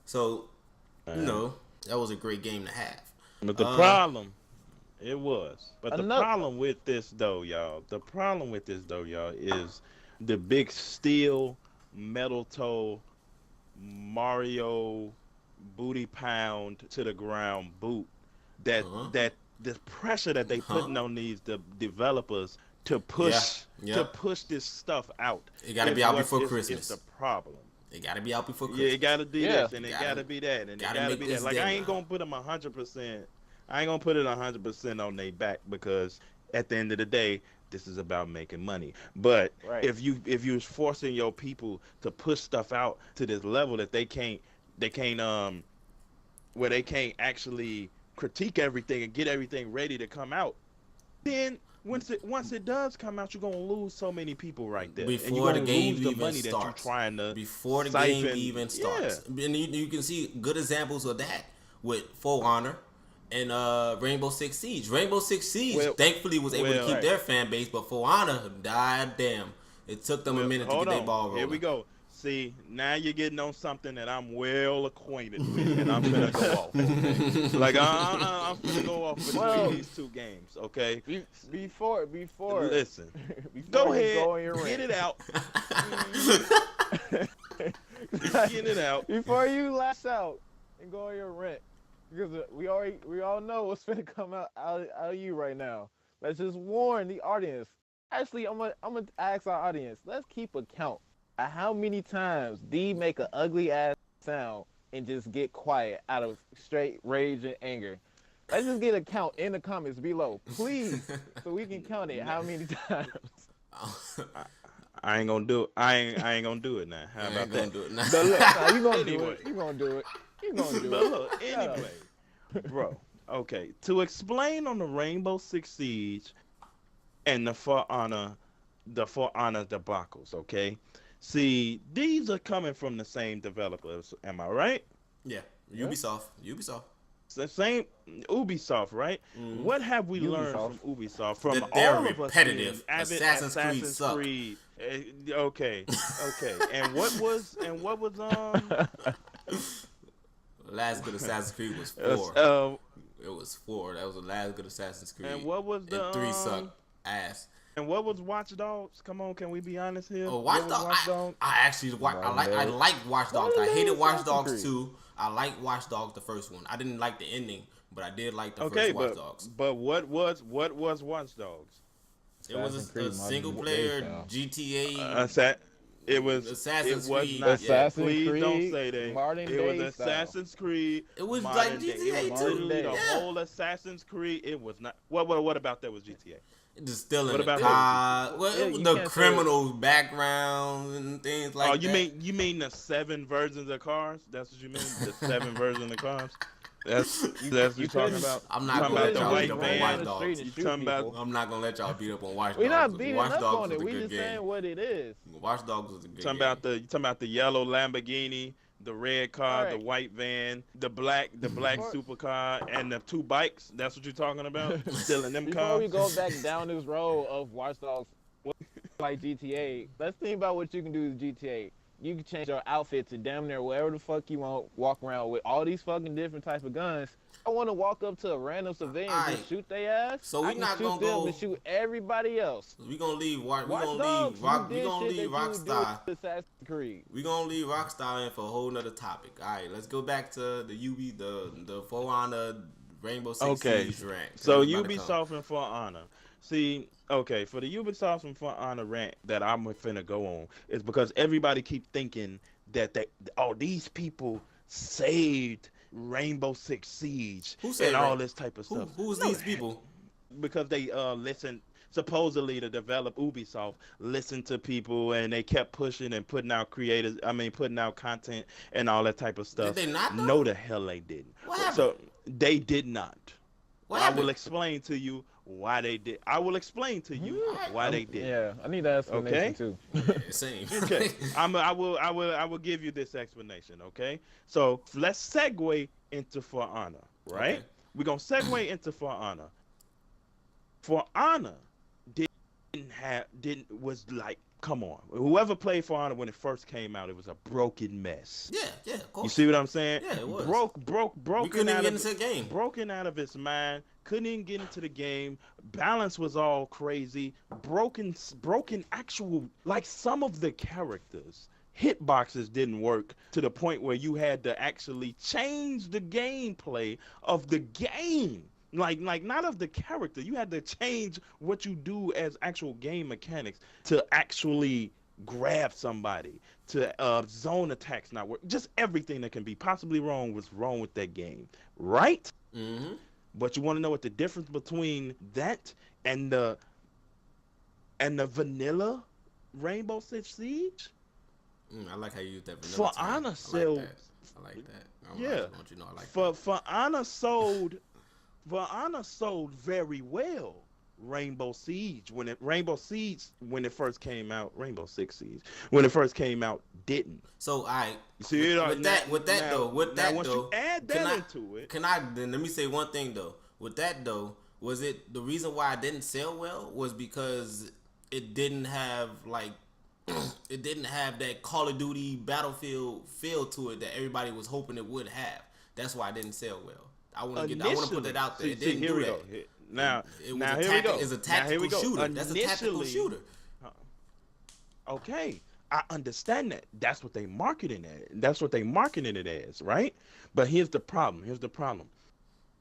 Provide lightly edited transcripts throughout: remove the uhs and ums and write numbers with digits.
So, that was a great game to have. But the problem, it was. But the Another. problem with this though, y'all, is the big steel metal toe Mario booty pound to the ground boot that the pressure that they putting on these developers to push to push this stuff out. It got to be out before Christmas. It's the problem. It got to be out before Christmas. Yeah, it got to do this and it got to be that and it got to be that. Like I ain't gonna put them 100%. I ain't gonna put it 100% on their back because at the end of the day, this is about making money. But if you're forcing your people to push stuff out to this level that they can't where they can't actually critique everything and get everything ready to come out, then once it does come out, you're gonna lose so many people right there. Before the game even starts. That you're trying to before the game even starts. Yeah. And you can see good examples of that with For Honor and Rainbow Six Siege. Rainbow Six Siege thankfully was able to keep their fan base, but For Honor, damn, it took them a minute to get their ball rolling. Here we go. See, now you're getting on something that I'm well acquainted with, and I'm gonna go off. Like I'm gonna go off between these two games, okay? Before listen, before go ahead, go get it out. Get it out before you lash out and go on your rant, because we all know what's gonna come out of you right now. Let's just warn the audience. Actually, I'm gonna ask our audience. Let's keep a count. How many times D make an ugly ass sound and just get quiet out of straight rage and anger? Let's just get a count in the comments below, please, so we can count it. How many times? I ain't gonna do it. I ain't gonna do it now. How about that? Do it now. But look, you gonna do it. You gonna do it. You gonna do but it. Look, anyway, bro. Okay, to explain on the Rainbow Six Siege and the For Honor debacles. Okay. See, these are coming from the same developers, am I right? Yeah, Ubisoft. It's the same Ubisoft, right? What have we learned from Ubisoft? From all of us repetitive. Assassin's Creed. Okay. And what was last good Assassin's Creed was 4. It was 4. That was the last good Assassin's Creed. And what was the 3 sucked ass. And what was Watch Dogs? Come on, can we be honest here? Oh, Watch Dogs. I actually I like Watch Dogs. I hated Watch Dogs 2. I like Watch Dogs the first one. I didn't like the ending, but I did like the first Watch Dogs. But what was Watch Dogs? It was a single player GTA. It was Assassin's Creed. Please don't say that. It was Assassin's Creed. It was like GTA too. The whole Assassin's Creed. It was not. What about that was GTA? Just stealing the car. The criminal background and things like that. Oh, you mean the 7 versions of cars? That's what you mean? The 7 versions of cars? That's what you're talking about? I'm not gonna let y'all beat up on Watch Dogs. I'm not gonna let y'all beat up on Watch Dogs. We're not beating up on it. We just saying what it is. Watch Dogs was a good game. You talking about the yellow Lamborghini, the red car, the white van, the black supercar, and the 2 bikes. That's what you're talking about? Stealing them cars. Before we go back down this road of Watch Dogs like GTA, let's think about what you can do with GTA. You can change your outfit to damn near wherever the fuck you want, walk around with all these fucking different types of guns. I want to walk up to a random civilian and just shoot their ass. So we're not gonna go and shoot everybody else. We gonna leave. We gonna leave Rockstar. Assassin's Creed. We gonna leave Rockstar in for a whole nother topic. All right, let's go back to the For Honor Rainbow Six Siege rant. So Ubisoft and For Honor. See, okay, for the Ubisoft and For Honor rant that I'm finna go on is because everybody keep thinking that these people saved Rainbow Six Siege and all this type of stuff. Who's these people? Because they listen. Supposedly, the developer Ubisoft listened to people and they kept pushing and putting out putting out content and all that type of stuff. Did they not? No, the hell they didn't. What happened? So they did not. I will explain to you why they did. I will explain to you why they did. Yeah, I need that explanation too. Same. Okay, I will give you this explanation. Okay, so let's segue into For Honor. Right, okay. We're gonna segue into For Honor. For Honor was like Come on. Whoever played For Honor when it first came out, it was a broken mess. Yeah, of course. You see what I'm saying? Yeah, it was. Broken couldn't out even of get into the game. Broken out of its mind. Couldn't even get into the game. Balance was all crazy. Broken actual, like some of the characters. Hitboxes didn't work to the point where you had to actually change the gameplay of the game. Like not of the character. You had to change what you do as actual game mechanics to actually grab somebody, to zone attacks not work. Just everything that can be possibly wrong was wrong with that game, right? Mm-hmm. But you want to know what the difference between that and the vanilla Rainbow Six Siege? I like how you use that vanilla. For Honor sold. I like that. Yeah. Want you know, I like For Honor sold. For Honor sold very well. Rainbow Siege when it first came out, Rainbow Six Siege when it first came out didn't. So I see with that though, once you add that into it, can I then let me say one thing though. With that though, was it the reason why it didn't sell well was because it didn't have like it didn't have that Call of Duty Battlefield feel to it that everybody was hoping it would have. That's why it didn't sell well. I want to put that out there. It didn't do that. Now, it was now here we go. It's a tactical shooter. That's a tactical shooter. Okay, I understand that. That's what they marketing it. That's what they marketing it as, right? But here's the problem.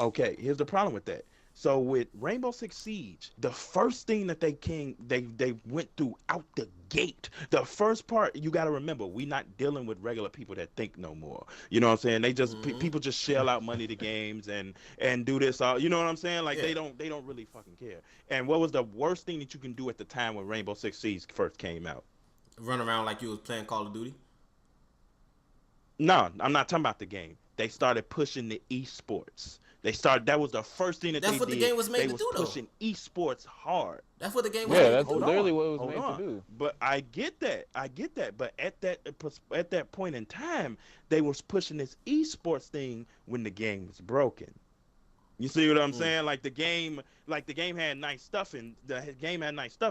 Okay, here's the problem with that. So with Rainbow Six Siege, the first thing that they went through out the gate, the first part, you got to remember, we not dealing with regular people that think no more. You know what I'm saying? They just people just shell out money to games and do this all. You know what I'm saying? Like they don't really fucking care. And what was the worst thing that you can do at the time when Rainbow Six Siege first came out? Run around like you was playing Call of Duty? No, I'm not talking about the game. They started pushing the esports. That was the first thing that That's they what did. The game was made to do, though. Pushing esports hard. That's what the game was made to do. Yeah, that's literally what it was made to do. But I get that. But at that point in time, they was pushing this esports thing when the game was broken. You see what I'm saying? Like the game had nice stuff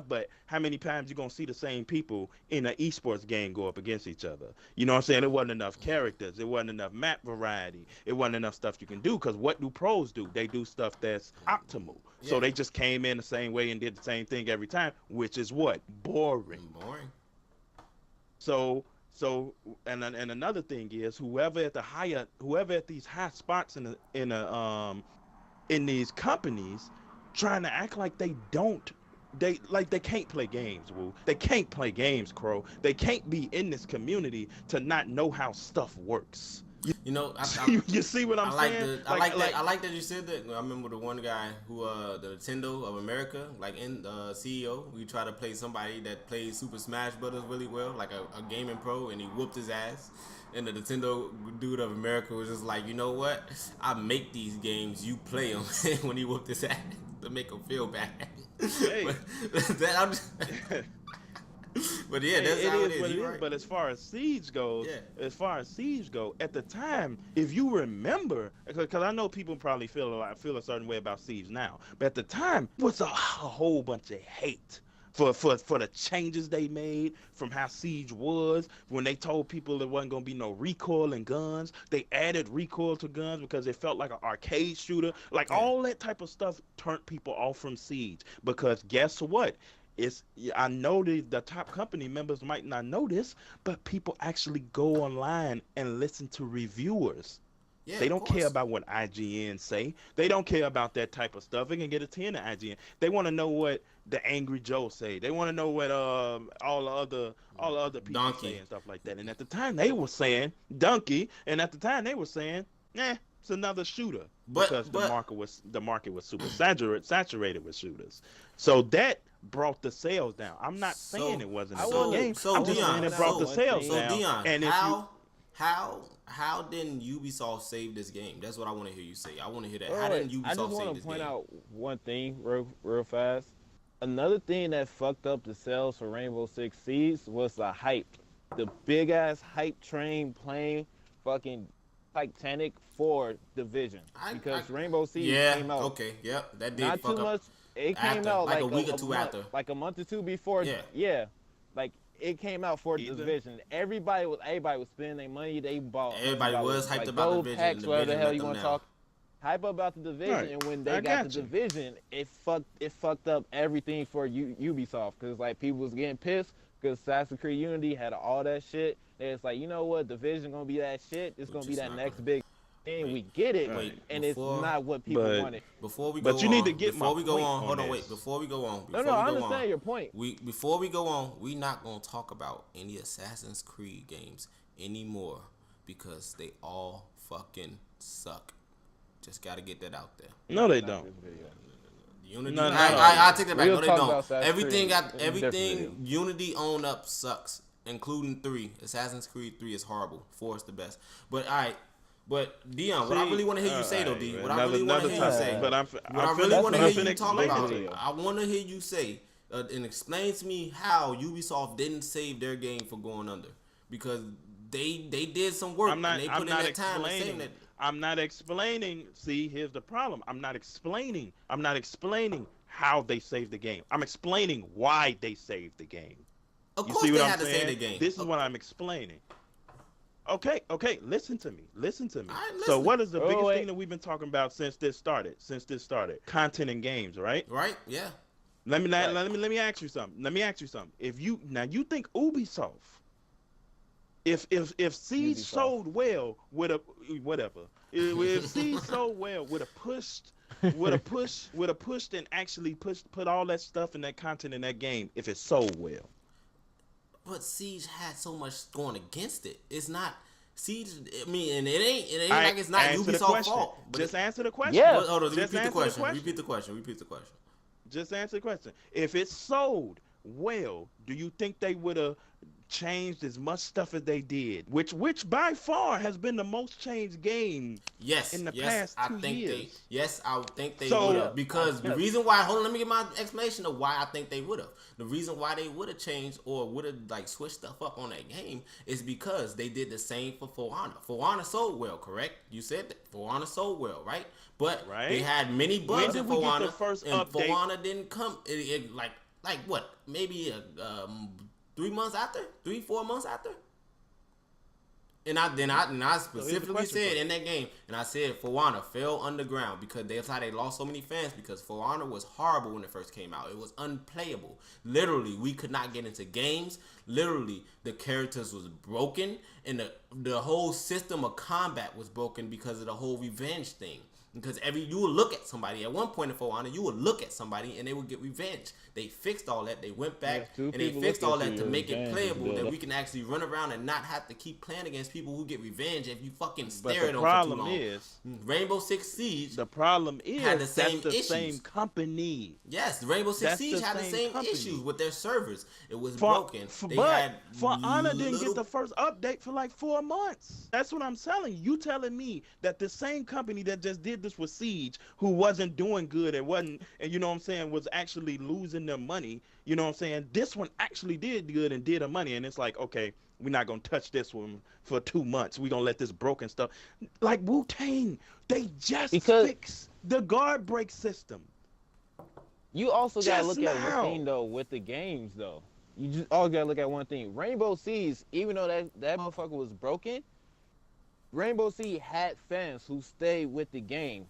but how many times you gonna see the same people in an esports game go up against each other? You know what I'm saying? It wasn't enough characters, it wasn't enough map variety, it wasn't enough stuff you can do, because what do pros do? They do stuff that's optimal. Yeah. So they just came in the same way and did the same thing every time, which is what? Boring. So and another thing is whoever at these high spots in these companies trying to act like they can't play games, Woo. They can't play games, Crow. They can't be in this community to not know how stuff works. You know, you see what I'm saying? I like that you said that. I remember the one guy who, the Nintendo of America, like in CEO, we try to play somebody that plays Super Smash Brothers really well, like a gaming pro, and he whooped his ass. And the Nintendo dude of America was just like, you know what? I make these games, you play them. When he whooped his ass to make him feel bad. Hey. But yeah, that's how it is. What it is. Right. But as far as Siege goes, at the time, if you remember, because I know people probably feel a certain way about Siege now, but at the time, it was a whole bunch of hate. For the changes they made from how Siege was, when they told people there wasn't going to be no recoil in guns. They added recoil to guns because it felt like an arcade shooter. Like all that type of stuff turned people off from Siege, because guess what? I know the top company members might not know this, but people actually go online and listen to reviewers. Yeah, they don't care about what IGN say. They don't care about that type of stuff. They can get a 10 to IGN. They want to know what the Angry Joe say. They want to know what all the other people Donkey say and stuff like that. And at the time they were saying Donkey, and at the time they were saying, it's another shooter, because the market was super saturated with shooters. So that brought the sales down. I'm not saying it wasn't a good game. I'm just saying it brought the sales down. So Dion, and how didn't Ubisoft save this game? That's what I want to hear you say. I want to hear that. How didn't Ubisoft save this game? I just want to point out one thing real fast. Another thing that fucked up the sales for Rainbow Six Siege was the hype. The big ass hype train playing fucking Titanic for Division, because Rainbow Siege came out. Okay, yep, that did not fuck too up. much. It came out like a week or two after, like a month or two before. Yeah. Like it came out for the division. Everybody was spending their money. They bought. Everybody was hyped about the division. Packs, whatever the hell you want to talk. Hype about the division, right. And when they got the division, it fucked up everything for Ubisoft, because like people was getting pissed because Assassin's Creed Unity had all that shit. It's like, you know what, division gonna be that shit. It's gonna be that next big thing. We get it, and it's not what people wanted. Before we go on, you need to get before we go on. Hold on, wait. Before we go on, no, I understand your point. Before we go on, we not gonna talk about any Assassin's Creed games anymore because they all fucking suck. Just gotta get that out there. No, they don't. Unity. I take that back. No, they don't. Everything Unity own up sucks, including 3. Assassin's Creed 3 is horrible. 4 is the best. But all right. But Dion, what I really want to hear you say though, D. What I really want to hear you say. What I really want to hear you talk about. I want to hear you say and explain to me how Ubisoft didn't save their game for going under, because they did some work and they put in that time to save that. I'm not explaining. See, here's the problem. I'm not explaining how they saved the game. I'm explaining why they saved the game. Of course they had to save the game. This is what I'm explaining. Okay. Listen to me. So what is the biggest thing that we've been talking about since this started? Content and games, right? Right. Yeah. Let me ask you something. If you think Ubisoft, if Siege sold well with a whatever, if Siege sold well would have pushed and actually put all that stuff and that content in that game if it sold well. But Siege had so much going against it. It's not Siege. I mean, and it ain't like it's not Ubisoft's fault. Just answer the question. Yeah. Hold on. Repeat the question. Just answer the question. If it sold well, do you think they would have changed as much stuff as they did? Which by far has been the most changed game in the past 2 years. I think they would have. Because the reason why, hold on, let me get my explanation of why I think they would have. The reason why they would have changed or would have like switched stuff up on that game is because they did the same for For Honor. For Honor sold well, correct? You said that. For Honor sold well, right? But they had many bugs in For Honor, and For Honor didn't come like what? Maybe 3 months after, 4 months after. And I specifically said in that game, and I said For Honor fell underground because that's how they lost so many fans, because For Honor was horrible when it first came out. It was unplayable. Literally, we could not get into games. Literally, the characters was broken, and the whole system of combat was broken because of the whole revenge thing. Because you would look at somebody at one point in For Honor, you would look at somebody and they would get revenge. They fixed all that. They went back and they fixed all that to make it playable, that we can actually run around and not have to keep playing against people who get revenge if you fucking stare at them for too long. The problem is Rainbow Six Siege. The problem is had the same issues. Same company. Yes, Rainbow Six Siege had the same issues with their servers. It was broken. For Honor didn't get the first update for like 4 months. That's what I'm telling you. You telling me that the same company that just did this with Siege, who wasn't doing good and you know what I'm saying, was actually losing their money, you know what I'm saying, this one actually did good and did their money, and it's like, okay, we're not gonna touch this one for 2 months, we're gonna let this broken stuff, like Wu-Tang, they just fixed the guard break system. You also gotta look at one thing though with the games though. You just all gotta look at one thing. Rainbow Siege, even though that motherfucker was broken, Rainbow Siege had fans who stayed with the game,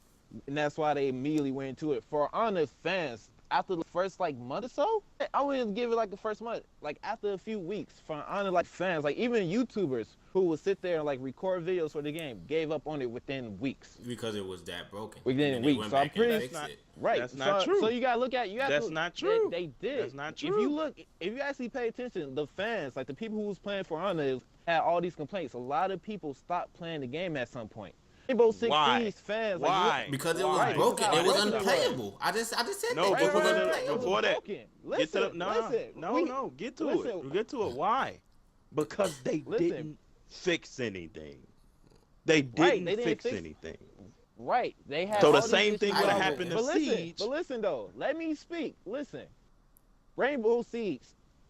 and that's why they immediately went into it. For Honor fans, after the first like month or so, I wouldn't give it like the first month. Like after a few weeks, For Honor like fans, like even YouTubers who would sit there and like record videos for the game, gave up on it within weeks because it was that broken. Within weeks, so I'm pretty right. That's not true. So you gotta look at That's not true. They did. That's not true. If you actually pay attention, the fans, like the people who was playing For Honor, had all these complaints. A lot of people stopped playing the game at some point. Rainbow Six Siege fans. Why? Because it was broken. It was unplayable. I just said no, that. It was unplayable. Before that, get to it. Get to it. Why? Because they didn't fix anything. They didn't fix anything. Right. They had. So the same thing would have happened to Siege. But listen though, let me speak. Listen, Rainbow Siege,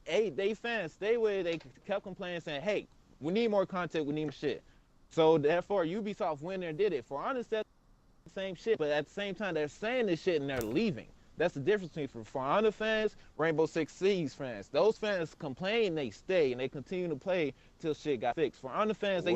they fans stay with. They kept complaining, saying, "Hey, we need more content. We need more shit." So therefore, Ubisoft went there and did it. For Honor said the same shit, but at the same time, they're saying this shit and they're leaving. That's the difference between For Honor fans, Rainbow Six Siege fans. Those fans complain, they stay, and they continue to play till shit got fixed. For Honor fans, they